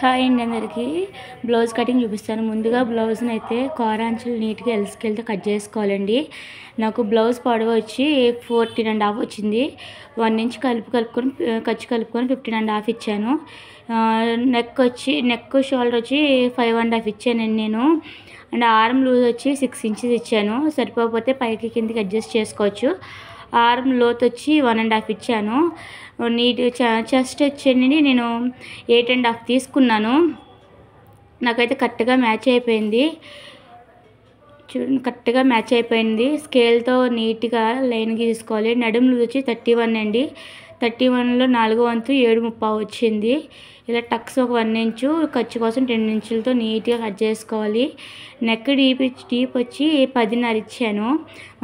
Hi అండి అందరికీ blouse cutting చూపిస్తాను. ముందుగా బ్లౌజ్ని అయితే కారాంచులు నీట్గా ఎల్స్కెళ్తే కట్ చేసుకోవాలండి. నాకు బ్లౌజ్ పొడవు వచ్చి 14.5 వచ్చింది. 1 ఇంచ్ కలుపుకొని ఖర్చు కలుపుకొని 15.5 ఇచ్చాను. నెక్ షోల్డర్ వచ్చి 5.5 ఇచ్చానండి నేను. అండ్ ఆర్మ్ లూజ్ వచ్చి 6 ఇంచెస్ ఇచ్చాను. సరిపోకపోతే పైకి కిందకి అడ్జస్ట్ చేసుకోవచ్చు. ఆర్మ్ లోత్ వచ్చి 1.5 ఇచ్చాను. చెస్ట్ వచ్చేయండి నేను 8.5 తీసుకున్నాను. నాకైతే కరెక్ట్గా మ్యాచ్ అయిపోయింది. చూడండి, కరెక్ట్గా మ్యాచ్ అయిపోయింది. స్కేల్తో నీట్గా లైన్కి తీసుకోవాలి. నడుము లూజ్ వచ్చి 31 అండి. 31లో 4వ వంతు 7.5 వచ్చింది. ఇలా టక్స్ ఒక 1 ఇంచు, ఖర్చు కోసం 10 ఇంచులతో నీట్గా కట్ చేసుకోవాలి. నెక్ డీప్ వచ్చి 10.5 ఇచ్చాను.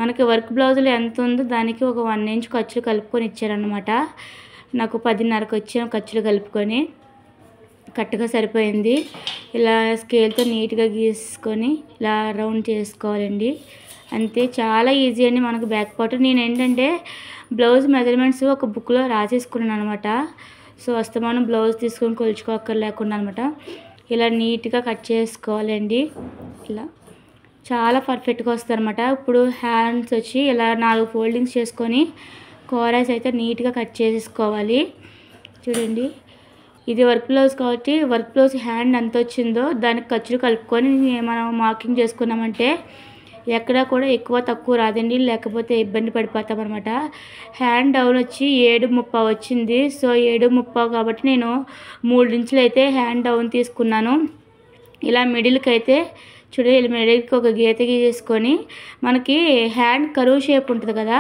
మనకి వర్క్ బ్లౌజులు ఎంత ఉందో దానికి ఒక 1 ఇంచ్ ఖర్చులు కలుపుకొని ఇచ్చారనమాట. నాకు 10.5కి వచ్చాను ఖర్చులు కలుపుకొని. కరెక్ట్గా సరిపోయింది. ఇలా స్కేల్తో నీట్గా గీసుకొని ఇలా రౌండ్ చేసుకోవాలండి. అంతే, చాలా ఈజీ అండి మనకు బ్యాక్ పార్ట్. నేను ఏంటంటే బ్లౌజ్ మెజర్మెంట్స్ ఒక బుక్లో రాసేసుకున్నాను అనమాట. సో అస్తమానం బ్లౌజ్ తీసుకొని కొలుచుకోక్కర్లేకుండా అనమాట. ఇలా నీట్గా కట్ చేసుకోవాలండి. ఇలా చాలా పర్ఫెక్ట్గా వస్తుంది అనమాట. ఇప్పుడు హ్యాండ్స్ వచ్చి ఇలా 4 ఫోల్డింగ్స్ చేసుకొని కోరాస్ అయితే నీట్గా కట్ చేసేసుకోవాలి. చూడండి, ఇది వర్క్ బ్లౌజ్ కాబట్టి వర్క్ బ్లౌజ్ హ్యాండ్ ఎంత వచ్చిందో దానికి ఖర్చులు కలుపుకొని మనం మార్కింగ్ చేసుకున్నామంటే ఎక్కడా కూడా ఎక్కువ తక్కువ రాదండి, లేకపోతే ఇబ్బంది పడిపోతాం అనమాట. హ్యాండ్ డౌన్ వచ్చి 7.5 వచ్చింది. సో 7.5 కాబట్టి నేను 3 ఇంచులు అయితే హ్యాండ్ డౌన్ తీసుకున్నాను. ఇలా మిడిల్కి అయితే చూడండి, ఇలా మిడిల్కి ఒక గీత గీసేసుకొని మనకి హ్యాండ్ కరువు షేప్ ఉంటుంది కదా,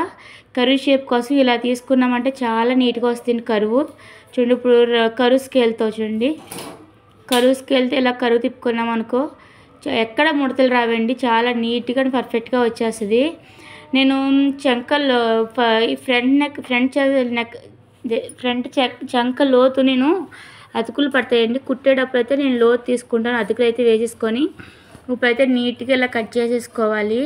కరువు షేప్ కోసం ఇలా తీసుకున్నామంటే చాలా నీట్గా వస్తుంది కరువు. చూడండి, ఇప్పుడు కరువు స్కేల్తో చూడండి, కరువు స్కేల్తో ఇలా కరువు తిప్పుకున్నాం అనుకో ఎక్కడ ముడతలు రావండి, చాలా నీట్గా పర్ఫెక్ట్గా వచ్చేస్తుంది. నేను చంకల్లో ఫ్రంట్ చంక లోతు నేను అతుకులు పడతాయండి. కుట్టేటప్పుడు అయితే నేను లోతు తీసుకుంటాను. అతుకులు అయితే వేసేసుకొని ఇప్పుడైతే నీట్గా ఇలా కట్ చేసేసుకోవాలి.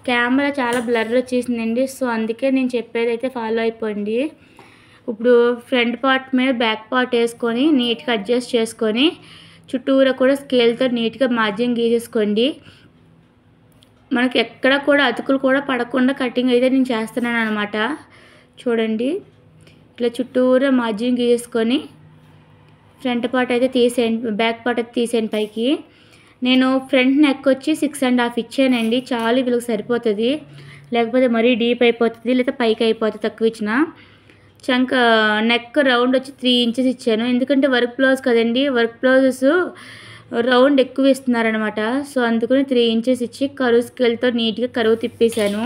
కెమెరా చాలా బ్లర్ వచ్చేసిందండి. సో అందుకే నేను చెప్పేది అయితే ఫాలో అయిపోండి. ఇప్పుడు ఫ్రంట్ పార్ట్ మీద బ్యాక్ పార్ట్ వేసుకొని నీట్గా అడ్జస్ట్ చేసుకొని చుట్టూరా కూడా స్కేల్తో నీట్గా మార్జిన్ గీసేసుకోండి. మనకి ఎక్కడ కూడా అతుకులు కూడా పడకుండా కటింగ్ అయితే నేను చేస్తున్నాను అనమాట. చూడండి, ఇట్లా చుట్టూరా మార్జిన్ గీసేసుకొని ఫ్రంట్ పార్ట్ అయితే తీసేయండి, బ్యాక్ పార్ట్ అయితే తీసేయండి పైకి. నేను ఫ్రంట్ నెక్ వచ్చి 6.5 ఇచ్చానండి. చాలు, వీళ్ళకి సరిపోతుంది. లేకపోతే మరీ డీప్ అయిపోతుంది, లేదా పైకి అయిపోతుంది తక్కువ ఇచ్చిన. నెక్ రౌండ్ వచ్చి 3 ఇంచెస్ ఇచ్చాను. ఎందుకంటే వర్క్ బ్లౌజ్ కదండి, వర్క్ బ్లౌజెస్ రౌండ్ ఎక్కువ ఇస్తున్నారనమాట. సో అందుకని 3 ఇంచెస్ ఇచ్చి కరువు స్కేల్తో నీట్గా కరువు తిప్పేశాను.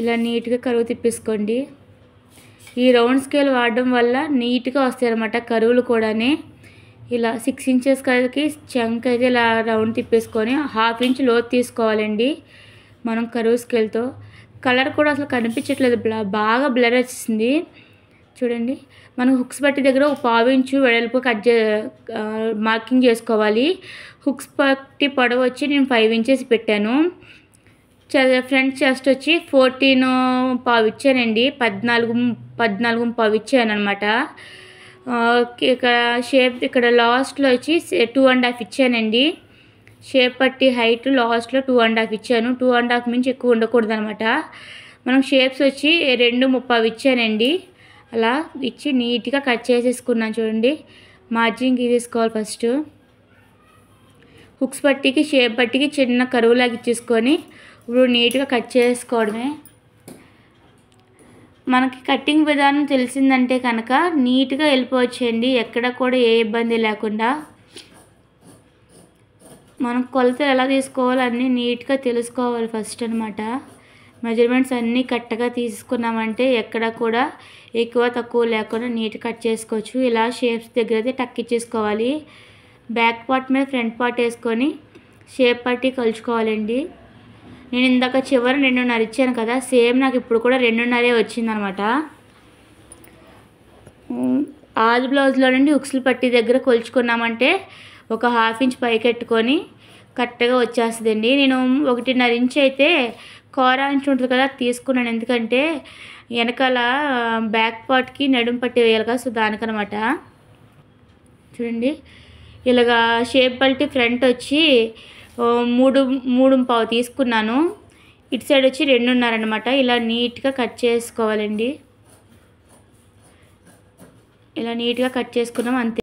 ఇలా నీట్గా కరువు తిప్పేసుకోండి. ఈ రౌండ్ స్కేల్ వాడడం వల్ల నీట్గా వస్తాయి అనమాట కరువులు కూడానే. ఇలా 6 ఇంచెస్ కలకి చంక్ అయితే ఇలా రౌండ్ తిప్పేసుకొని 1/2 ఇంచ్ లోతు తీసుకోవాలండి మనం కరువు స్కేల్తో. కలర్ కూడా అసలు కనిపించట్లేదు, బాగా బ్లర్ వచ్చేసింది. చూడండి, మనం హుక్స్ పట్టి దగ్గర ఒక 1/2 ఇంచు వెడల్పు మార్కింగ్ చేసుకోవాలి. హుక్స్ పట్టి పొడవు వచ్చి నేను 5 ఇంచెస్ పెట్టాను. ఫ్రంట్ చెస్ట్ వచ్చి 14.5 ఇచ్చానండి. 14.5 ఇచ్చాను అనమాట. ఇక్కడ షేప్ ఇక్కడ లాస్ట్లో వచ్చి 2.5 ఇచ్చానండి. షేప్ పట్టి హైట్ లాస్ట్లో 2.5 ఇచ్చాను. 2.5 మించి ఎక్కువ ఉండకూడదు అనమాట. మనం షేప్స్ వచ్చి 2.30 ఇచ్చానండి. అలా ఇచ్చి నీట్గా కట్ చేసేసుకున్నాను. చూడండి, మార్జిన్ గీసేసుకోవాలి ఫస్ట్. హుక్స్ పట్టికి షేప్ పట్టికి చిన్న కరువులాగా ఇచ్చేసుకొని ఇప్పుడు నీట్గా కట్ చేసుకోవడమే. మనకి కటింగ్ విధానం తెలిసిందంటే కనుక నీట్గా వెళ్ళిపోవచ్చండి, ఎక్కడ కూడా ఏ ఇబ్బంది లేకుండా. మనం కొలతలు ఎలా తీసుకోవాలో అన్నీ నీట్గా తెలుసుకోవాలి ఫస్ట్ అనమాట. మెజర్మెంట్స్ అన్నీ కరెక్ట్గా తీసుకున్నామంటే ఎక్కడ కూడా ఎక్కువ తక్కువ లేకుండా నీట్గా కట్ చేసుకోవచ్చు. ఇలా షేప్స్ దగ్గర అయితే టక్ ఇచ్చేసుకోవాలి. బ్యాక్ పార్ట్ మీద ఫ్రంట్ పార్ట్ వేసుకొని షేప్ పట్టి కలుచుకోవాలండి. నేను ఇందాక చివరి 2.5 ఇచ్చాను కదా, సేమ్ నాకు ఇప్పుడు కూడా 2.5 వచ్చిందనమాట. ఆది బ్లౌజ్లో నుండి హుక్స్లు పట్టి దగ్గర కొలుచుకున్నామంటే ఒక 1/2 ఇంచ్ పైకెట్టుకొని కరెక్ట్గా వచ్చేస్తుందండి. నేను 1.5 ఇంచ్ అయితే కోరా ఇంచ్ ఉంటుంది కదా తీసుకున్నాను. ఎందుకంటే వెనకాల బ్యాక్ పార్ట్కి నడుము పట్టి వేయాలి కదా, సో దానికనమాట. చూడండి. ఇలాగా షేప్ బెల్ట్ ఫ్రంట్ వచ్చి 3.25 తీసుకున్నాను. ఇటు సైడ్ వచ్చి 2.5 అనమాట. ఇలా నీట్గా కట్ చేసుకోవాలండి. ఇలా నీట్గా కట్ చేసుకున్నాం అంతే.